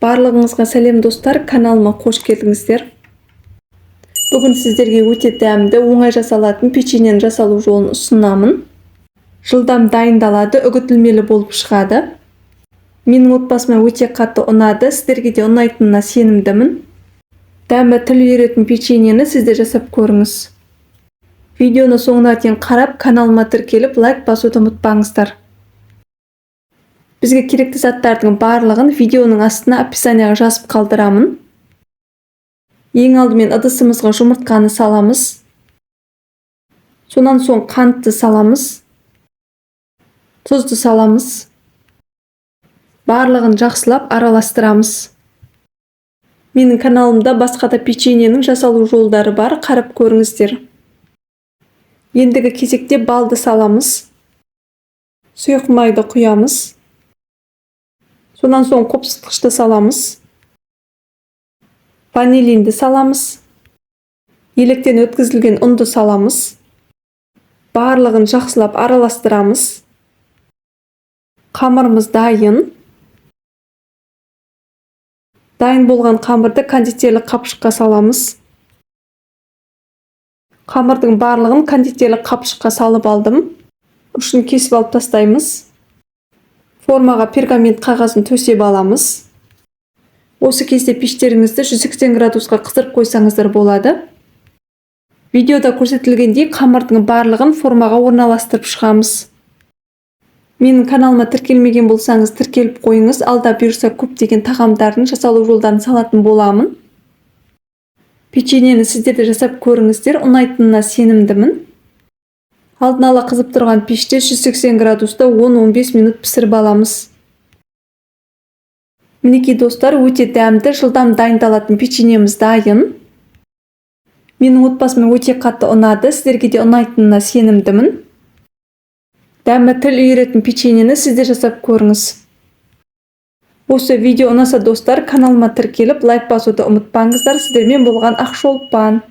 Барлығыңызға сәлем достар, каналыма қош келдіңіздер. Бүгін сіздерге өте дәмді, оңай жасалатын печеньені жасалу жолын ұсынамын. Жылдам дайындалады, үгітілмелі болып шығады. Менің отбасыма өте қатты ұнады, сіздерге де ұнайтынына сенімдімін. Дәмі тіл үйіретін печеньені сізде жасап көріңіз. Видеоны соңына дейін қарап, каналыма тіркеліп, лайк басуды ұмытпаңыздар. Бізге керекті заттардың барлығын видеоның астына описанияға жазып қалдырамын. Ең алдымен ыдысымызға жұмыртқаны саламыз. Сонан соң қантты саламыз. Тұзды саламыз. Барлығын жақсылап араластырамыз. Менің каналымда басқа да печеньенің жасалу жолдары бар, қарап көріңіздер. Ендігі кезекте балды саламыз. Сұйық майды құямыз. Сонан соң қопсытқышты саламыз. Ванилинді саламыз. Електен өткізілген ұнды саламыз. Барлығын жақсылап араластырамыз. Қамырымыз дайын. Дайын болған қамырды кондитерлік қапшыққа саламыз. Қамырдың барлығын кондитерлік қапшыққа салып алдым. Ұшын кесіп алып тастаймыз. Формаға пергамент қағазын төсеп аламыз. Осы кезде пештеріңізді 180 градусқа қыздырып қойсаңыздар болады. Видеода көрсетілгендей қамырдың барлығын формаға орналастырып шығамыз. Менің каналыма тіркелмеген болсаңыз тіркеліп қойыңыз, алда бұйырса көптеген тағамдардың жасалу жолдарын салатын боламын. Печеньені сіздер де жасап көріңіздер, ұнайтынына сенімдімін. Алдын ала қызып тұрған пеште 180 градуста 10-15 минут пісіріп аламыз. Мінекей достар, өте дәмді, жылдам дайындалатын печеньеміз дайын. Менің отбасыма өте қатты ұнады, сіздерге де ұнайтынына сенімдімін. Дәмі тіл үйіретін печеньені сізде жасап көріңіз. Осы видео ұнаса достар, каналыма тіркеліп, лайк басуды ұмытпаңыздар. Сіздермен болған Ақшолпан.